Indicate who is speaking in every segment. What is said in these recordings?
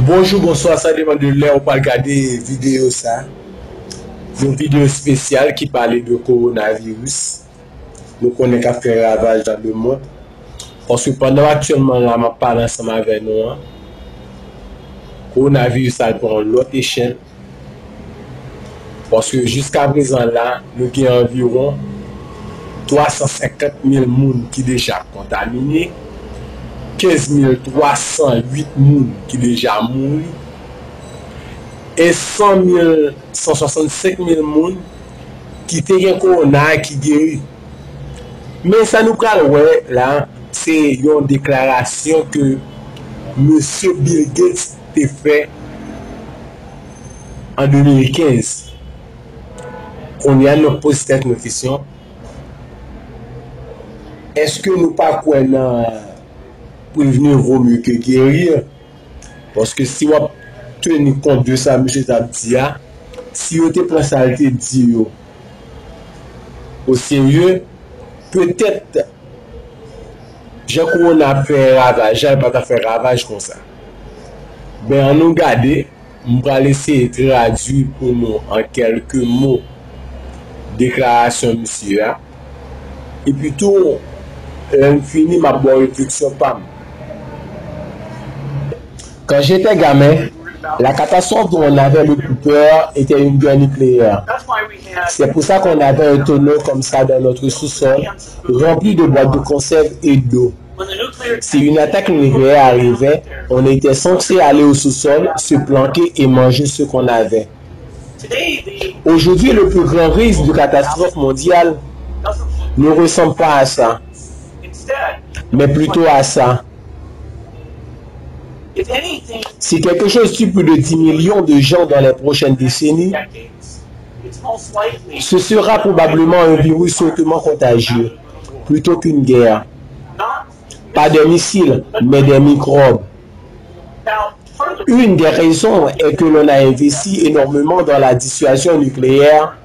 Speaker 1: Bonjour, bonsoir, ça dépend de l'heure où on va regarder vidéo ça. Une vidéo spéciale qui parlait de coronavirus. Nous connaissons qu'à faire ravage dans le monde. Parce que pendant actuellement, là, je parle ensemble avec nous. Coronavirus, ça prend l'autre échelle. Parce que jusqu'à présent, là, nous avons environ 350 000 personnes qui sont déjà contaminés. 15 308 personnes qui sont déjà morts. Et 165 000 personnes qui ont corona qui guéri. Mais ça nous parle, ouais, là, c'est une déclaration que M. Bill Gates a fait en 2015. On y a nous posé cette question. Est-ce que nous pas quoi prévenir vaut mieux que guérir? Parce que si on tenir compte de ça, M. Tabdia, si on te prend ça dit au sérieux, peut-être j'ai qu'on a fait ravage, j'ai pas fait ravage comme ça. Ben on nous garder, on va laisser traduire pour nous en quelques mots déclaration monsieur là. Et puis tout fini ma bonne réflexion pas. Quand j'étais gamin, la catastrophe dont on avait le plus peur était une guerre nucléaire. C'est pour ça qu'on avait un tonneau comme ça dans notre sous-sol, rempli de boîtes de conserve et d'eau. Si une attaque nucléaire arrivait, on était censé aller au sous-sol, se planquer et manger ce qu'on avait. Aujourd'hui, le plus grand risque de catastrophe mondiale ne ressemble pas à ça, mais plutôt à ça. Si quelque chose tue plus de 10 millions de gens dans les prochaines décennies, ce sera probablement un virus hautement contagieux, plutôt qu'une guerre. Pas des missiles, mais des microbes. Une des raisons est que l'on a investi énormément dans la dissuasion nucléaire,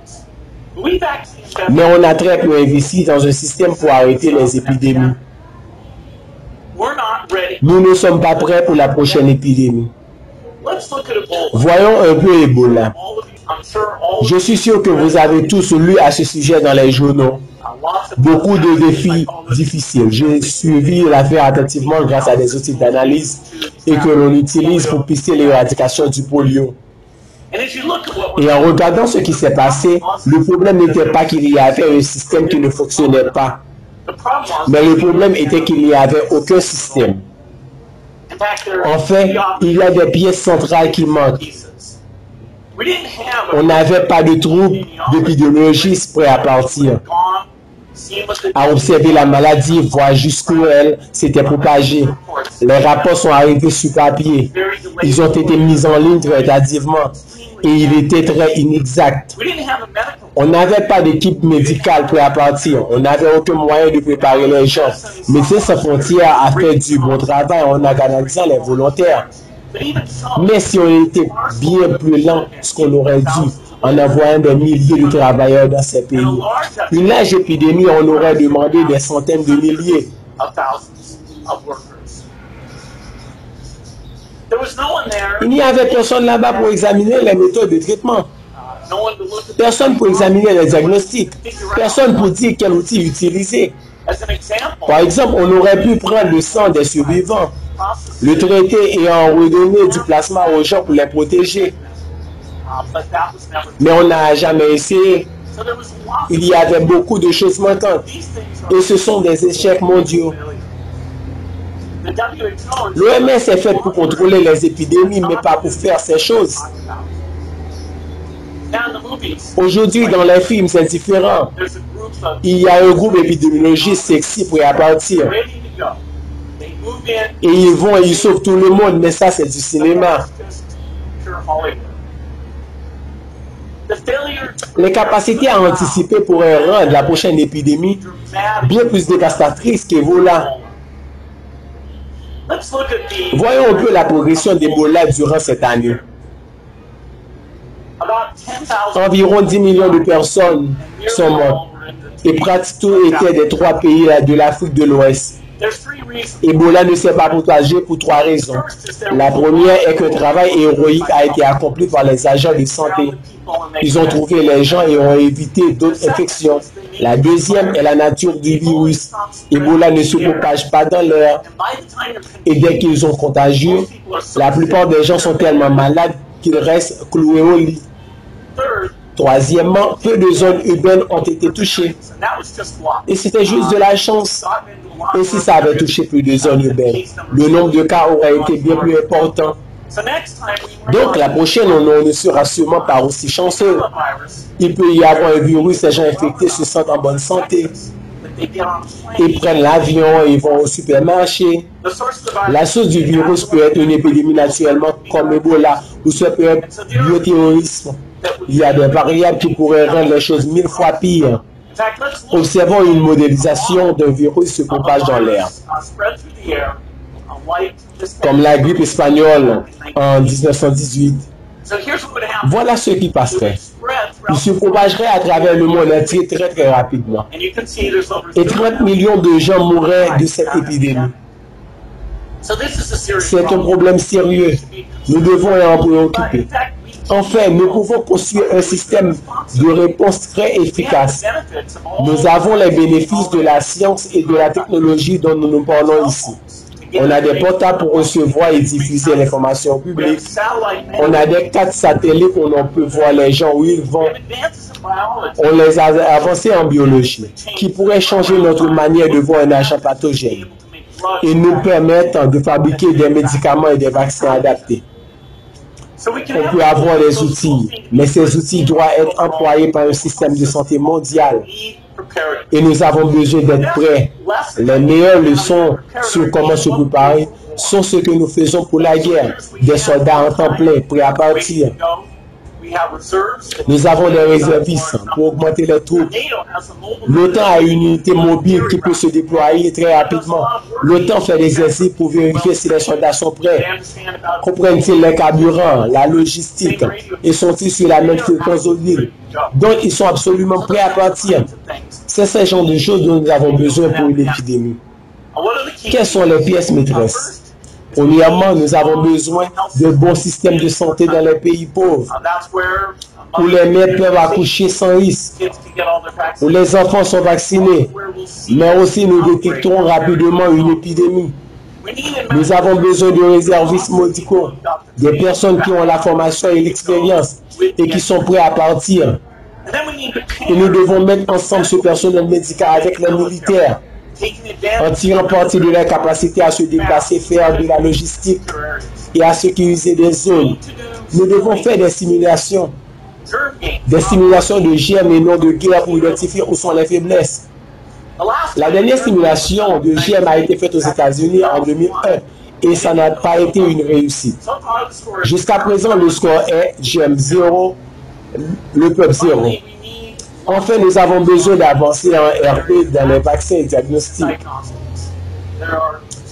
Speaker 1: mais on a très peu investi dans un système pour arrêter les épidémies. Nous ne sommes pas prêts pour la prochaine épidémie. Voyons un peu Ebola. Je suis sûr que vous avez tous lu à ce sujet dans les journaux. Beaucoup de défis difficiles. J'ai suivi l'affaire attentivement grâce à des outils d'analyse et que l'on utilise pour pister l'éradication du polio. Et en regardant ce qui s'est passé, le problème n'était pas qu'il y avait un système qui ne fonctionnait pas. Mais le problème était qu'il n'y avait aucun système. En fait, il y a des pièces centrales qui manquent. On n'avait pas de troupes d'épidémiologistes prêts à partir, à observer la maladie, voir jusqu'où elle s'était propagée. Les rapports sont arrivés sur papier. Ils ont été mis en ligne très tardivement et il était très inexact. On n'avait pas d'équipe médicale prête à partir. On n'avait aucun moyen de préparer les gens. Médecins sans frontières a fait du bon travail en organisant les volontaires. Mais si on était bien plus lent ce qu'on aurait dû en envoyant des milliers de travailleurs dans ces pays, une large épidémie, on aurait demandé des centaines de milliers. Il n'y avait personne là-bas pour examiner les méthodes de traitement. Personne pour examiner les diagnostics. Personne pour dire quel outil utiliser. Par exemple, on aurait pu prendre le sang des survivants, le traiter et en redonner du plasma aux gens pour les protéger. Mais on n'a jamais essayé. Il y avait beaucoup de choses manquantes. Et ce sont des échecs mondiaux. L'OMS est faite pour contrôler les épidémies, mais pas pour faire ces choses. Aujourd'hui, dans les films, c'est différent. Il y a un groupe épidémiologiste sexy pour y partir. Et ils vont et ils sauvent tout le monde, mais ça, c'est du cinéma. Les capacités à anticiper pourraient rendre la prochaine épidémie bien plus dévastatrice qu'Ebola. Voyons un peu la progression d'Ebola durant cette année. Environ 10 millions de personnes sont mortes et pratiquement tout était des 3 pays de l'Afrique de l'Ouest. Ebola ne s'est pas propagé pour 3 raisons. La première est qu'un travail héroïque a été accompli par les agents de santé. Ils ont trouvé les gens et ont évité d'autres infections. La deuxième est la nature du virus. Ebola ne se propage pas dans l'air. Et dès qu'ils sont contagieux, la plupart des gens sont tellement malades qu'ils restent cloués au lit. Troisièmement, peu de zones urbaines ont été touchées. Et c'était juste de la chance. Et si ça avait touché plus de zones urbaines, le nombre de cas aurait été bien plus important. Donc la prochaine, on ne sera sûrement pas aussi chanceux. Il peut y avoir un virus, les gens infectés se sentent en bonne santé. Ils prennent l'avion, ils vont au supermarché. La source du virus peut être une épidémie naturellement comme Ebola ou ce peut être bioterrorisme. Il y a des variables qui pourraient rendre les choses 1000 fois pires. Observons une modélisation d'un virus se propage dans l'air. Comme la grippe espagnole en 1918. Voilà ce qui passerait. Il se propagerait à travers le monde entier très rapidement. Et 30 millions de gens mourraient de cette épidémie. C'est un problème sérieux. Nous devons en préoccuper. Enfin, nous pouvons construire un système de réponse très efficace. Nous avons les bénéfices de la science et de la technologie dont nous nous parlons ici. On a des portables pour recevoir et diffuser l'information publique. On a des 4 satellites où on peut voir les gens où ils vont. On les a avancés en biologie, qui pourraient changer notre manière de voir un agent pathogène et nous permettre de fabriquer des médicaments et des vaccins adaptés. On peut avoir des outils, mais ces outils doivent être employés par un système de santé mondial. Et nous avons besoin d'être prêts. Les meilleures leçons sur comment se préparer sont ce que nous faisons pour la guerre. Des soldats en temps plein, prêts à partir. Nous avons des réservistes pour augmenter les troupes. L'OTAN a une unité mobile qui peut se déployer très rapidement. L'OTAN fait des essais pour vérifier si les soldats sont prêts. Comprennent-ils les carburants, la logistique et sont-ils sur la même fréquence au ville? Donc, ils sont absolument prêts à partir. C'est ce genre de choses dont nous avons besoin pour une épidémie. Quelles sont les pièces maîtresses? Premièrement, nous avons besoin de bons systèmes de santé dans les pays pauvres, où les mères peuvent accoucher sans risque, où les enfants sont vaccinés, mais aussi nous détectons rapidement une épidémie. Nous avons besoin de réservistes médicaux, des personnes qui ont la formation et l'expérience et qui sont prêts à partir. Et nous devons mettre ensemble ce personnel médical avec les militaires, en tirant parti de leur capacité à se déplacer, faire de la logistique et à sécuriser des zones. Nous devons faire des simulations de germes et non de guerre pour identifier où sont les faiblesses. La dernière simulation de germes a été faite aux États-Unis en 2001 et ça n'a pas été une réussite. Jusqu'à présent, le score est germe 0, le peuple 0. Enfin, nous avons besoin d'avancer en RP dans les vaccins et diagnostics.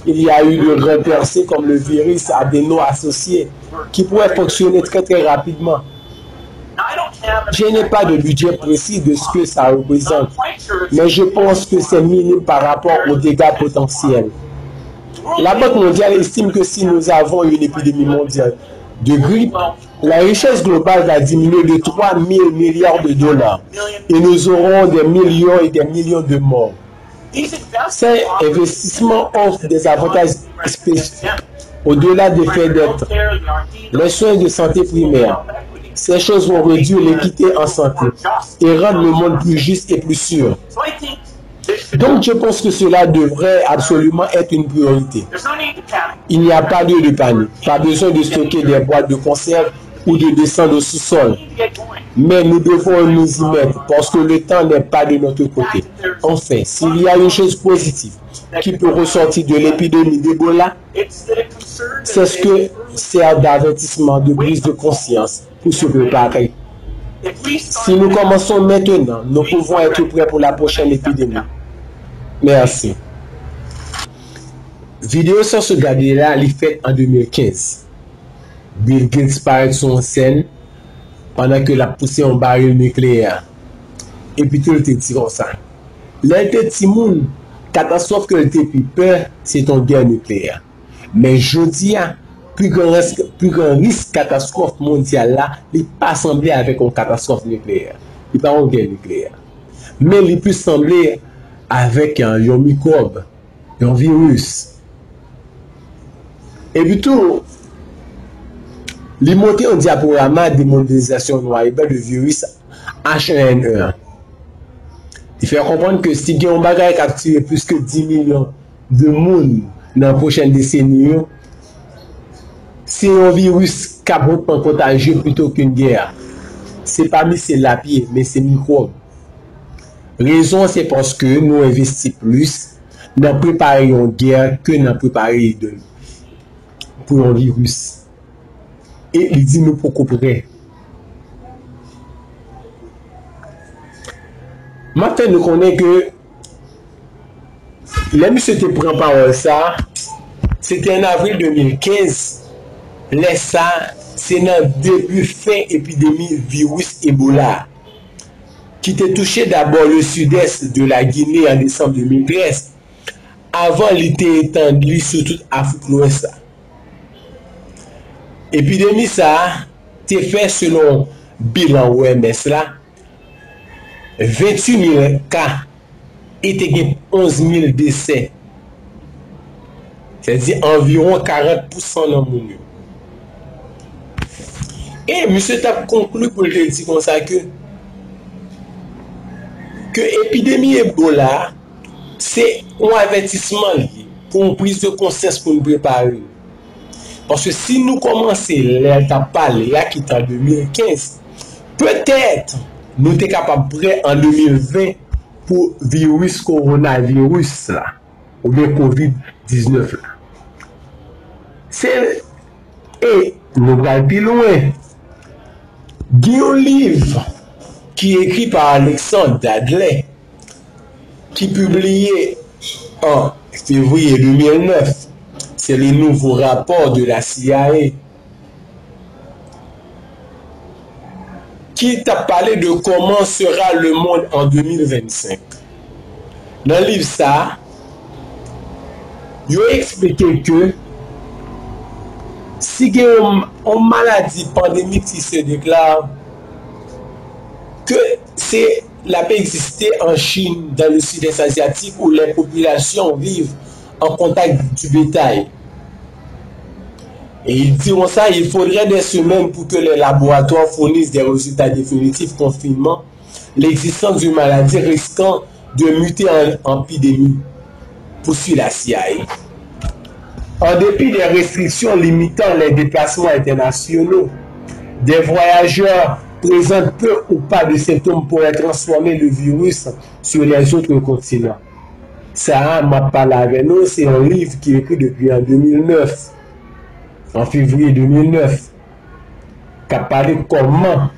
Speaker 1: Il y a eu de grands percées comme le virus adéno-associé qui pourrait fonctionner très rapidement. Je n'ai pas de budget précis de ce que ça représente, mais je pense que c'est minime par rapport aux dégâts potentiels. La Banque mondiale estime que si nous avons une épidémie mondiale de grippe, la richesse globale va diminuer de 3 000 milliards de dollars et nous aurons des millions et des millions de morts. Ces investissements offrent des avantages spécifiques au-delà des faits d'être. Les soins de santé primaire. Ces choses vont réduire l'équité en santé et rendre le monde plus juste et plus sûr. Donc je pense que cela devrait absolument être une priorité. Il n'y a pas lieu de panique, pas besoin de stocker des boîtes de conserve ou de descendre au sous-sol. Mais nous devons nous y mettre parce que le temps n'est pas de notre côté. Enfin, s'il y a une chose positive qui peut ressortir de l'épidémie d'Ebola, c'est ce que sert d'avertissement, de prise de conscience pour se préparer. Si nous commençons maintenant, nous pouvons être prêts pour la prochaine épidémie. Merci. Vidéo sur ce gars-là, il fait en 2015. Bill Gates paraît sur une scène pendant que la poussée en baril nucléaire. Et puis tout le temps dit comme ça. L'un des petits monde catastrophe que le plus peur, c'est une guerre nucléaire. Mais je dis, plus grand risque catastrophe mondiale là, il pas semblé avec une catastrophe nucléaire. Il pas une guerre nucléaire. Mais il peut sembler avec un microbe, un virus. Et plutôt, les montées en diaporama de mondialisation noire de virus H1N1. Il fait comprendre que si on bagage capturer plus que 10 millions de monde dans la prochaine décennie, c'est un virus qui a contagieux plutôt qu'une guerre. C'est pas c'est la pied, mais c'est microbe. Raison, c'est parce que nous investissons plus dans préparer une guerre que dans préparer pour un virus. Et il dit nous pourquoi prêts. Maintenant, nous connaissons que les monsieur te prend parole ça, c'était en avril 2015. Les ça, c'est dans le début fin épidémie virus Ebola qui t'a touché d'abord le sud-est de la Guinée en décembre 2013. Avant, il était étendu sur toute Afrique de l'Ouest. Épidémie ça, t'est fait selon bilan OMS là. 28 000 cas et 11 000 décès. C'est-à-dire environ 40% dans le monde. Et monsieur t'a conclu pour le dire comme ça que l'épidémie Ebola, c'est un avertissement pour une prise de conscience pour nous préparer. Parce que si nous commençons à parler qui est en 2015, peut-être nous sommes capables prêts en 2020 pour virus coronavirus là, ou bien COVID-19 là. C'est et nous allons plus loin. Il y a un livre qui est écrit par Alexandre Dadley qui est publié en février 2009. C'est le nouveau rapport de la CIA qui t'a parlé de comment sera le monde en 2025. Dans le livre ça, il a expliqué que si il y a une maladie pandémique qui se déclare, que c'est la peut exister en Chine, dans le sud-est asiatique, où les populations vivent en contact du bétail. Et ils diront ça, il faudrait des semaines pour que les laboratoires fournissent des résultats définitifs confirmant l'existence d'une maladie risquant de muter en épidémie, poursuit la CIA. En dépit des restrictions limitant les déplacements internationaux, des voyageurs présentent peu ou pas de symptômes pourraient transformer le virus sur les autres continents. Ça m'a parlé avec nous, c'est un livre qui est écrit depuis en 2009. En février 2009, qui a parlé de comment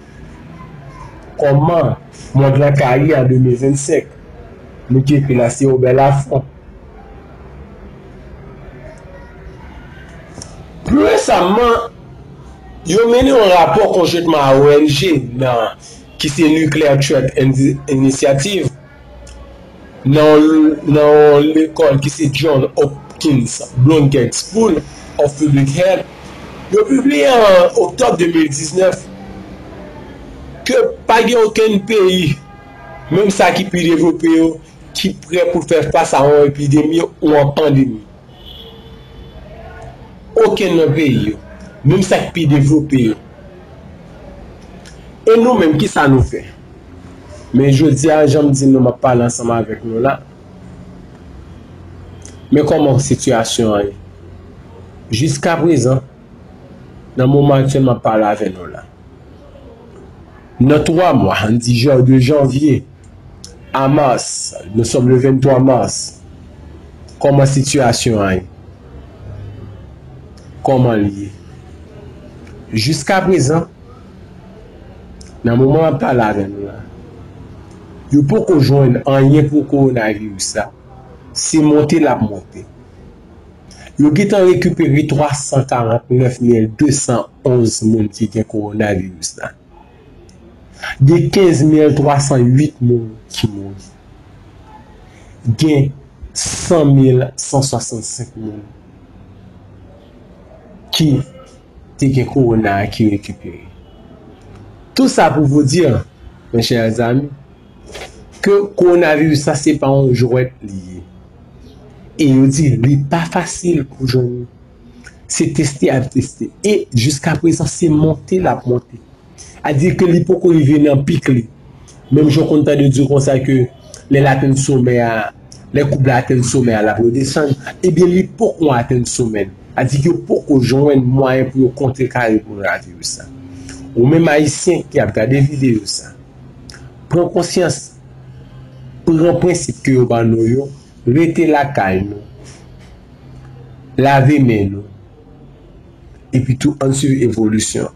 Speaker 1: monde la carrière en 2025, nous qui écrit la CEO Belafont. Plus récemment, ils ont mené un rapport conjointement à ONG qui c'est Nuclear Threat Initiative dans l'école qui c'est John Hopkins Blomgate School of Public Health. Ils ont publié en octobre 2019 que pas aucun pays, même ça qui peut développer, qui est prêt pour faire face à une épidémie ou une pandémie. Aucun pays, même ça qui peut développer. Et nous-mêmes, qui ça nous fait? Mais je dis à Jean, nous ne pas ensemble avec nous là. Mais comment la situation est? Jusqu'à présent, dans le moment actuel, je parle avec nous là. Dans 3 mois, on dit de janvier à mars, nous sommes le 23 mars. Comment la situation est? Comment lié? Jusqu'à présent, dans le moment où on parle avec nous là, il n'y a pas qu'on joigne rien pour coronavirus. C'est monter la montée. Il y a récupéré 349 211 personnes qui ont coronavirus. Il y a 15 308 personnes qui mourent. Il y a 100 000, 165 000 qui ont corona qui récupéré. Tout ça pour vous dire, mes chers amis, que coronavirus, ça c'est pas un jouet lié. Et il dit, il n'est pas facile pour nous. C'est tester à tester. Et jusqu'à présent, c'est monter la montée. À dire que l'hypochondrie vient en pic. Même je suis content de dire comme ça que les latins sommet, les couples atteignent sommet à la redescendre. Eh bien, l'hypochondrie atteint sommet. À dire que pour qu'on joigne moyen pour contrecarrer pour la virus ça. Ou même haïtien qui a regardé vidéo ça. Prends conscience. Prends principe que vous avez, restez la caille, lavez main, et puis tout en sur évolution.